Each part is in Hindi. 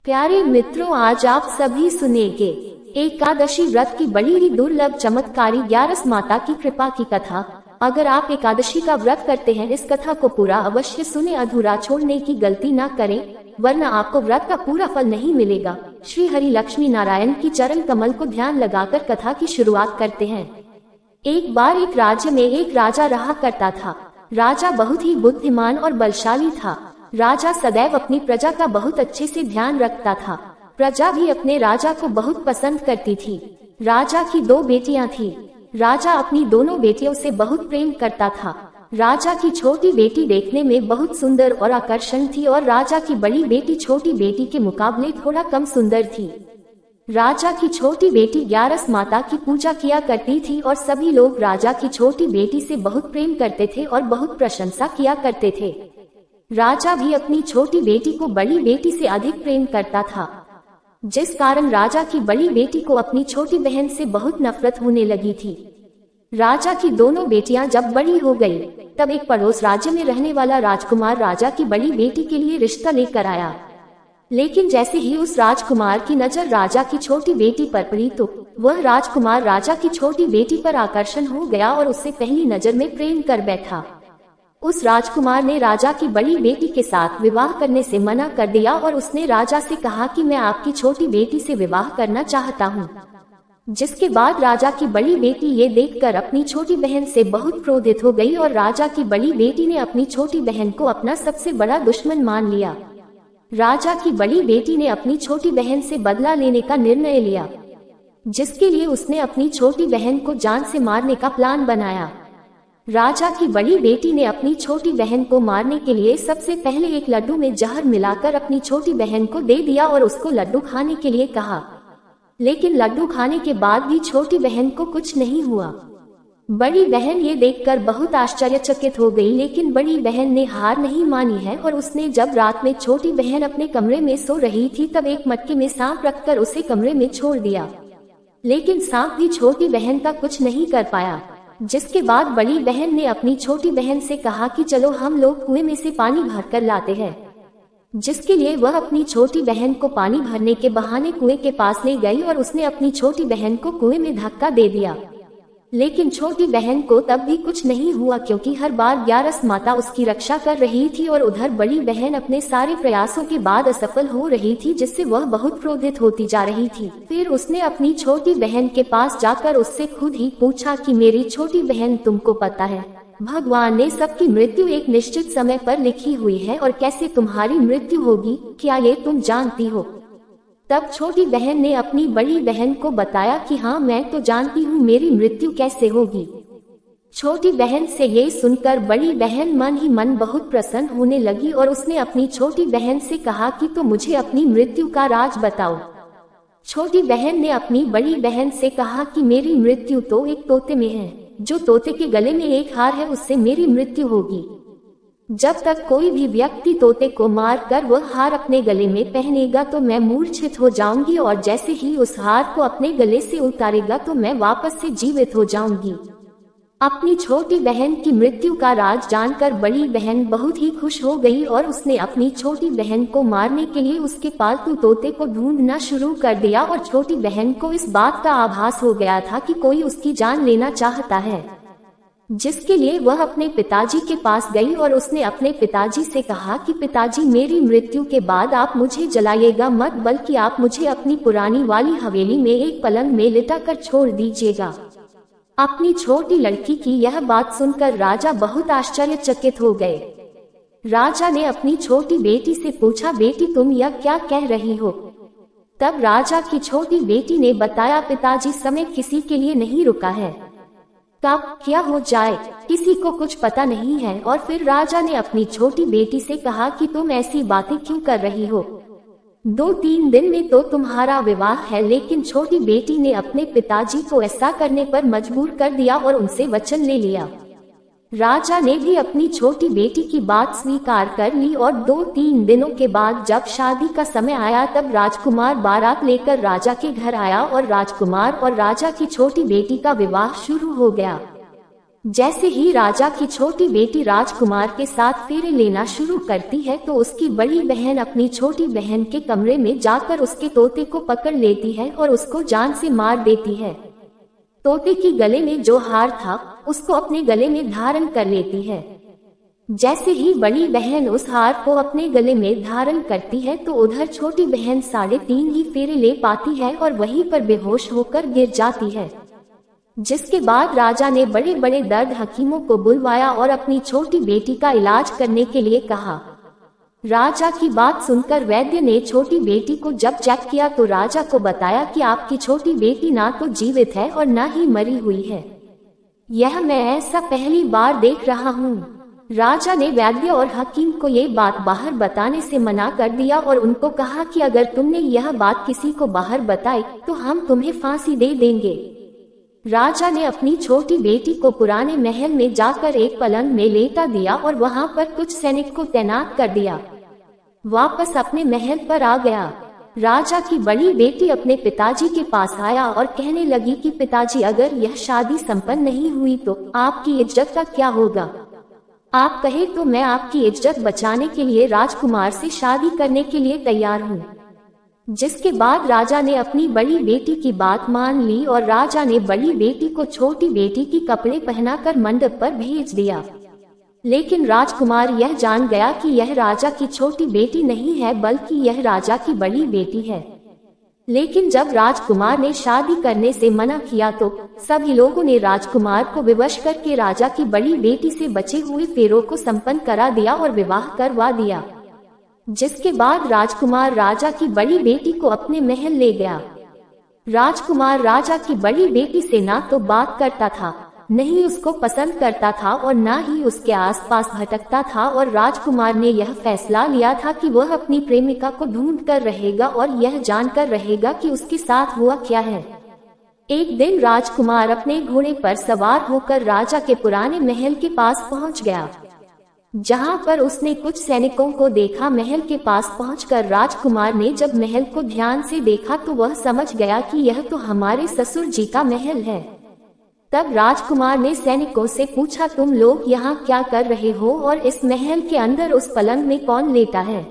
प्यारे मित्रों, आज आप सभी सुनेंगे एकादशी व्रत की बड़ी ही दुर्लभ चमत्कारी ग्यारस माता की कृपा की कथा। अगर आप एकादशी का व्रत करते हैं, इस कथा को पूरा अवश्य सुने, अधूरा छोड़ने की गलती ना करें, वरना आपको व्रत का पूरा फल नहीं मिलेगा। श्री हरि लक्ष्मी नारायण की चरण कमल को ध्यान लगाकर कथा की शुरुआत करते हैं। एक बार एक राज्य में एक राजा रहा करता था। राजा बहुत ही बुद्धिमान और बलशाली था। राजा सदैव अपनी प्रजा का बहुत अच्छे से ध्यान रखता था। प्रजा भी अपने राजा को बहुत पसंद करती थी। राजा की 2 बेटियां थीं। राजा अपनी दोनों बेटियों से बहुत प्रेम करता था। राजा की छोटी बेटी देखने में बहुत सुंदर और आकर्षण थी और राजा की बड़ी बेटी छोटी बेटी के मुकाबले थोड़ा कम सुंदर थी। राजा की छोटी बेटी ग्यारस माता की पूजा किया करती थी और सभी लोग राजा की छोटी बेटी से बहुत प्रेम करते थे और बहुत प्रशंसा किया करते थे। राजा भी अपनी छोटी बेटी को बड़ी बेटी से अधिक प्रेम करता था, जिस कारण राजा की बड़ी बेटी को अपनी छोटी बहन से बहुत नफरत होने लगी थी। राजा की दोनों बेटियां जब बड़ी हो गई, तब एक पड़ोस राज्य में रहने वाला राजकुमार राजा की बड़ी बेटी के लिए रिश्ता लेकर आया। लेकिन जैसे ही उस राजकुमार की नजर राजा की छोटी बेटी पर पड़ी, तो वह राजकुमार राजा की छोटी बेटी पर आकर्षण हो गया और उससे पहली नजर में प्रेम कर बैठा। उस राजकुमार ने राजा की बड़ी बेटी के साथ विवाह करने से मना कर दिया और उसने राजा से कहा कि मैं आपकी छोटी बेटी से विवाह करना चाहता हूँ। जिसके बाद राजा की बड़ी बेटी ये देखकर अपनी छोटी बहन से बहुत क्रोधित हो गई और राजा की बड़ी बेटी ने अपनी छोटी बहन को अपना सबसे बड़ा दुश्मन मान लिया। राजा की बड़ी बेटी ने अपनी छोटी बहन से बदला लेने का निर्णय लिया, जिसके लिए उसने अपनी छोटी बहन को जान से मारने का प्लान बनाया। राजा की बड़ी बेटी ने अपनी छोटी बहन को मारने के लिए सबसे पहले एक लड्डू में जहर मिलाकर अपनी छोटी बहन को दे दिया और उसको लड्डू खाने के लिए कहा। लेकिन लड्डू खाने के बाद भी छोटी बहन को कुछ नहीं हुआ। बड़ी बहन ये देखकर बहुत आश्चर्यचकित हो गई, लेकिन बड़ी बहन ने हार नहीं मानी है और उसने जब रात में छोटी बहन अपने कमरे में सो रही थी, तब एक मटके में सांप रखकर उसे कमरे में छोड़ दिया। लेकिन सांप भी छोटी बहन का कुछ नहीं कर पाया। जिसके बाद बड़ी बहन ने अपनी छोटी बहन से कहा कि चलो हम लोग कुएं में से पानी भरकर लाते हैं। जिसके लिए वह अपनी छोटी बहन को पानी भरने के बहाने कुएं के पास ले गई और उसने अपनी छोटी बहन को कुएं में धक्का दे दिया। लेकिन छोटी बहन को तब भी कुछ नहीं हुआ, क्योंकि हर बार ग्यारस माता उसकी रक्षा कर रही थी और उधर बड़ी बहन अपने सारे प्रयासों के बाद असफल हो रही थी, जिससे वह बहुत क्रोधित होती जा रही थी। फिर उसने अपनी छोटी बहन के पास जाकर उससे खुद ही पूछा कि मेरी छोटी बहन, तुमको पता है भगवान ने सबकी मृत्यु एक निश्चित समय पर लिखी हुई है और कैसे तुम्हारी मृत्यु होगी, क्या ये तुम जानती हो? तब छोटी बहन ने अपनी बड़ी बहन को बताया कि हाँ, मैं तो जानती हूँ मेरी मृत्यु कैसे होगी। छोटी बहन से ये सुनकर बड़ी बहन मन ही मन बहुत प्रसन्न होने लगी और उसने अपनी छोटी बहन से कहा कि तो मुझे अपनी मृत्यु का राज बताओ। छोटी बहन ने अपनी बड़ी बहन से कहा कि मेरी मृत्यु तो एक तोते में है, जो तोते के गले में एक हार है, उससे मेरी मृत्यु होगी। जब तक कोई भी व्यक्ति तोते को मार कर वह हार अपने गले में पहनेगा तो मैं मूर्छित हो जाऊंगी, और जैसे ही उस हार को अपने गले से उतारेगा तो मैं वापस से जीवित हो जाऊंगी। अपनी छोटी बहन की मृत्यु का राज जानकर बड़ी बहन बहुत ही खुश हो गई और उसने अपनी छोटी बहन को मारने के लिए उसके पालतू तोते को ढूंढना शुरू कर दिया। और छोटी बहन को इस बात का आभास हो गया था कि कोई उसकी जान लेना चाहता है, जिसके लिए वह अपने पिताजी के पास गई और उसने अपने पिताजी से कहा कि पिताजी, मेरी मृत्यु के बाद आप मुझे जलाइएगा मत, बल्कि आप मुझे अपनी पुरानी वाली हवेली में एक पलंग में लिटाकर छोड़ दीजिएगा। अपनी छोटी लड़की की यह बात सुनकर राजा बहुत आश्चर्यचकित हो गए। राजा ने अपनी छोटी बेटी से पूछा, बेटी तुम यह क्या कह रही हो? तब राजा की छोटी बेटी ने बताया, पिताजी, समय किसी के लिए नहीं रुका है, कब क्या हो जाए किसी को कुछ पता नहीं है। और फिर राजा ने अपनी छोटी बेटी से कहा कि तुम ऐसी बातें क्यों कर रही हो, 2-3 दिन में तो तुम्हारा विवाह है। लेकिन छोटी बेटी ने अपने पिताजी को ऐसा करने पर मजबूर कर दिया और उनसे वचन ले लिया। राजा ने भी अपनी छोटी बेटी की बात स्वीकार कर ली और 2-3 दिनों के बाद जब शादी का समय आया, तब राजकुमार बारात लेकर राजा के घर आया और राजकुमार और राजा की छोटी बेटी का विवाह शुरू हो गया। जैसे ही राजा की छोटी बेटी राजकुमार के साथ फेरे लेना शुरू करती है तो उसकी बड़ी बहन अपनी छोटी बहन के कमरे में जाकर उसके तोते को पकड़ लेती है और उसको जान से मार देती है। तोते की गले में जो हार था उसको अपने गले में धारण कर लेती है। जैसे ही बड़ी बहन उस हार को अपने गले में धारण करती है तो उधर छोटी बहन 3.5 ही फेरे ले पाती है और वहीं पर बेहोश होकर गिर जाती है। जिसके बाद राजा ने बड़े बड़े दर्द हकीमों को बुलवाया और अपनी छोटी बेटी का इलाज करने के लिए कहा। राजा की बात सुनकर वैद्य ने छोटी बेटी को जब चेक किया तो राजा को बताया कि आपकी छोटी बेटी ना तो जीवित है और ना ही मरी हुई है। यह मैं ऐसा पहली बार देख रहा हूँ। राजा ने वैद्य और हकीम को ये बात बाहर बताने से मना कर दिया और उनको कहा कि अगर तुमने यह बात किसी को बाहर बताई तो हम तुम्हें फांसी दे देंगे। राजा ने अपनी छोटी बेटी को पुराने महल में जाकर एक पलंग में लेटा दिया और वहां पर कुछ सैनिक को तैनात कर दिया। वापस अपने महल पर आ गया। राजा की बड़ी बेटी अपने पिताजी के पास आया और कहने लगी कि पिताजी, अगर यह शादी संपन्न नहीं हुई तो आपकी इज्जत का क्या होगा? आप कहे तो मैं आपकी इज्जत बचाने के लिए राजकुमार से शादी करने के लिए तैयार हूँ। जिसके बाद राजा ने अपनी बड़ी बेटी की बात मान ली और राजा ने बड़ी बेटी को छोटी बेटी की कपड़े पहनाकर मंडप पर भेज दिया। लेकिन राजकुमार यह जान गया कि यह राजा की छोटी बेटी नहीं है बल्कि यह राजा की बड़ी बेटी है। लेकिन जब राजकुमार ने शादी करने से मना किया तो सभी लोगों ने राजकुमार को विवश करके राजा की बड़ी बेटी से बचे हुए फेरों को संपन्न करा दिया और विवाह करवा दिया। जिसके बाद राजकुमार राजा की बड़ी बेटी को अपने महल ले गया। राजकुमार राजा की बड़ी बेटी से ना तो बात करता था, नहीं उसको पसंद करता था और ना ही उसके आसपास भटकता था और राजकुमार ने यह फैसला लिया था कि वह अपनी प्रेमिका को ढूंढ कर रहेगा और यह जानकर रहेगा कि उसके साथ हुआ क्या है। एक दिन राजकुमार अपने घोड़े पर सवार होकर राजा के पुराने महल के पास पहुंच गया, जहां पर उसने कुछ सैनिकों को देखा। महल के पास पहुंचकर राजकुमार ने जब महल को ध्यान से देखा तो वह समझ गया कि यह तो हमारे ससुर जी का महल है। तब राजकुमार ने सैनिकों से पूछा, तुम लोग यहाँ क्या कर रहे हो और इस महल के अंदर उस पलंग में कौन लेटा है?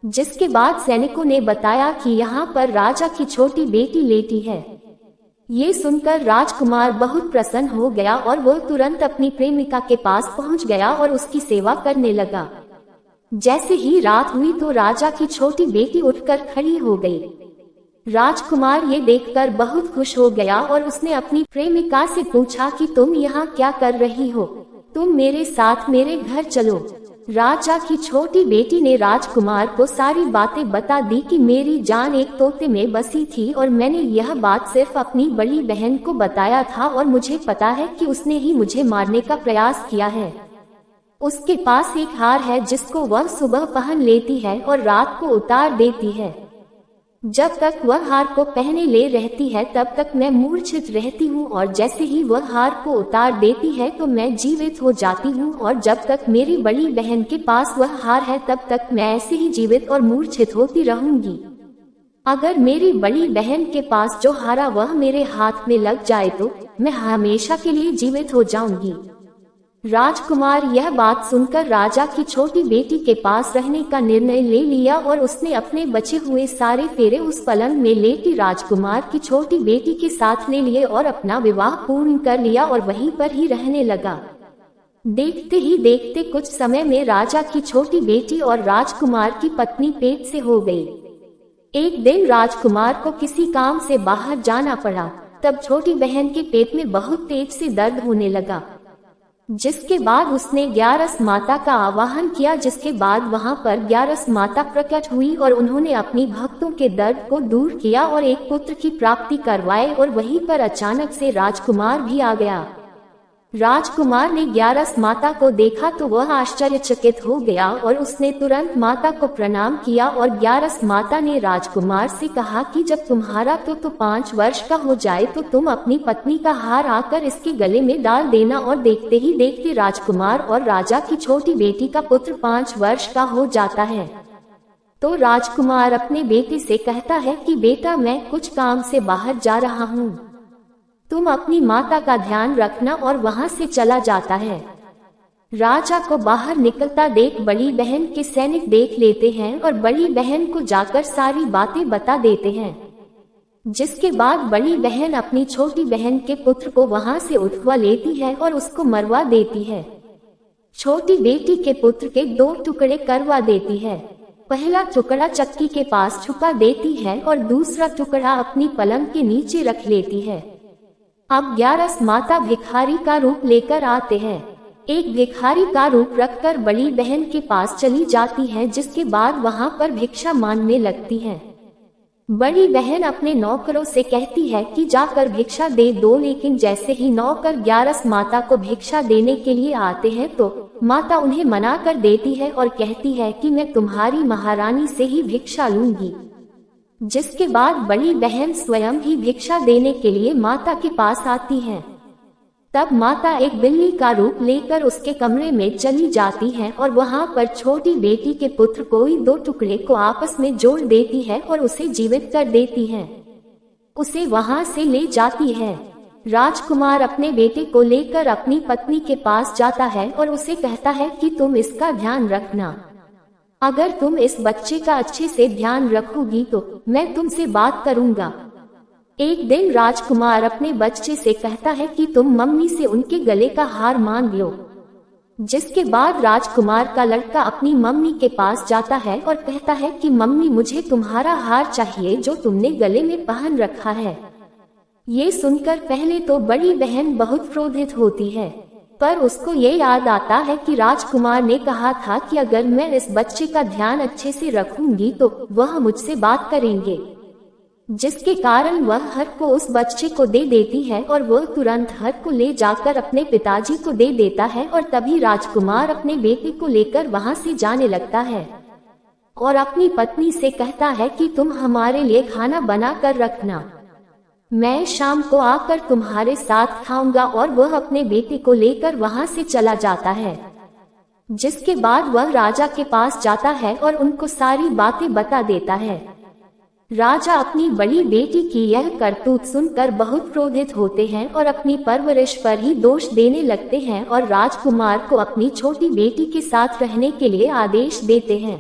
जिसके बाद सैनिकों ने बताया कि यहाँ पर राजा की छोटी बेटी लेटी है। ये सुनकर राजकुमार बहुत प्रसन्न हो गया और वह तुरंत अपनी प्रेमिका के पास पहुंच गया और उसकी सेवा करने लगा। जैसे ही रात हुई तो राजा की छोटी बेटी उठकर खड़ी हो गई। राजकुमार ये देखकर बहुत खुश हो गया और उसने अपनी प्रेमिका से पूछा कि तुम यहाँ क्या कर रही हो? तुम मेरे साथ मेरे घर चलो। राजा की छोटी बेटी ने राजकुमार को सारी बातें बता दी कि मेरी जान एक तोते में बसी थी और मैंने यह बात सिर्फ अपनी बड़ी बहन को बताया था और मुझे पता है कि उसने ही मुझे मारने का प्रयास किया है। उसके पास एक हार है जिसको वह सुबह पहन लेती है और रात को उतार देती है। जब तक वह हार को पहने ले रहती है तब तक मैं मूर्छित रहती हूँ और जैसे ही वह हार को उतार देती है तो मैं जीवित हो जाती हूँ और जब तक मेरी बड़ी बहन के पास वह हार है तब तक मैं ऐसे ही जीवित और मूर्छित होती रहूंगी। अगर मेरी बड़ी बहन के पास जो हारा वह मेरे हाथ में लग जाए तो मैं हमेशा के लिए जीवित हो जाऊंगी। राजकुमार यह बात सुनकर राजा की छोटी बेटी के पास रहने का निर्णय ले लिया और उसने अपने बचे हुए सारे फेरे उस पलंग में लेटी राजकुमार की छोटी बेटी के साथ ले लिए और अपना विवाह पूर्ण कर लिया और वहीं पर ही रहने लगा। देखते ही देखते कुछ समय में राजा की छोटी बेटी और राजकुमार की पत्नी पेट से हो गई। एक दिन राजकुमार को किसी काम से बाहर जाना पड़ा। तब छोटी बहन के पेट में बहुत तेज से दर्द होने लगा, जिसके बाद उसने ग्यारस माता का आवाहन किया। जिसके बाद वहां पर ग्यारस माता प्रकट हुई और उन्होंने अपनी भक्तों के दर्द को दूर किया और एक पुत्र की प्राप्ति करवाए और वहीं पर अचानक से राजकुमार भी आ गया। राजकुमार ने ग्यारस माता को देखा तो वह आश्चर्यचकित हो गया और उसने तुरंत माता को प्रणाम किया और ग्यारस माता ने राजकुमार से कहा कि जब तुम्हारा तो 5 वर्ष का हो जाए तो तुम अपनी पत्नी का हार आकर इसके गले में डाल देना। और देखते ही देखते राजकुमार और राजा की छोटी बेटी का पुत्र 5 वर्ष का हो जाता है। तो राजकुमार अपने बेटे से कहता है कि बेटा मैं कुछ काम से बाहर जा रहा हूँ, तुम अपनी माता का ध्यान रखना, और वहां से चला जाता है। राजा को बाहर निकलता देख बड़ी बहन के सैनिक देख लेते हैं और बड़ी बहन को जाकर सारी बातें बता देते हैं। जिसके बाद बड़ी बहन अपनी छोटी बहन के पुत्र को वहां से उठवा लेती है और उसको मरवा देती है। छोटी बेटी के पुत्र के 2 टुकड़े करवा देती है। पहला टुकड़ा चक्की के पास छुपा देती है और दूसरा टुकड़ा अपनी पलंग के नीचे रख लेती है। अब 11 माता भिखारी का रूप लेकर आते हैं। एक भिखारी का रूप रखकर बड़ी बहन के पास चली जाती है, जिसके बाद वहां पर भिक्षा मांगने लगती है। बड़ी बहन अपने नौकरों से कहती है कि जाकर भिक्षा दे दो, लेकिन जैसे ही नौकर 11 माता को भिक्षा देने के लिए आते हैं तो माता उन्हें मना कर देती है और कहती है कि मैं तुम्हारी महारानी से ही भिक्षा लूंगी। जिसके बाद बड़ी बहन स्वयं ही भिक्षा देने के लिए माता के पास आती है। तब माता एक बिल्ली का रूप लेकर उसके कमरे में चली जाती है और वहां पर छोटी बेटी के पुत्र कोई 2 टुकड़े को आपस में जोड़ देती है और उसे जीवित कर देती है। उसे वहां से ले जाती है। राजकुमार अपने बेटे को लेकर अपनी पत्नी के पास जाता है और उसे कहता है कि तुम इसका ध्यान रखना। अगर तुम इस बच्चे का अच्छे से ध्यान रखोगी तो मैं तुमसे बात करूंगा। एक दिन राजकुमार अपने बच्चे से कहता है कि तुम मम्मी से उनके गले का हार मांग लो। जिसके बाद राजकुमार का लड़का अपनी मम्मी के पास जाता है और कहता है कि मम्मी मुझे तुम्हारा हार चाहिए जो तुमने गले में पहन रखा है। ये सुनकर पहले तो बड़ी बहन बहुत क्रोधित होती है, पर उसको ये याद आता है कि राजकुमार ने कहा था कि अगर मैं इस बच्चे का ध्यान अच्छे से रखूंगी तो वह मुझसे बात करेंगे। जिसके कारण वह हर को उस बच्चे को दे देती है और वह तुरंत हर को ले जाकर अपने पिताजी को दे देता है और तभी राजकुमार अपने बेटे को लेकर वहां से जाने लगता है और अपनी पत्नी से कहता है कि तुम हमारे लिए खाना बना कर रखना, मैं शाम को आकर तुम्हारे साथ खाऊंगा। और वह अपने बेटे को लेकर वहां से चला जाता है। जिसके बाद वह राजा के पास जाता है और उनको सारी बातें बता देता है। राजा अपनी बड़ी बेटी की यह करतूत सुनकर बहुत क्रोधित होते हैं और अपनी परवरिश पर ही दोष देने लगते हैं और राजकुमार को अपनी छोटी बेटी के साथ रहने के लिए आदेश देते हैं।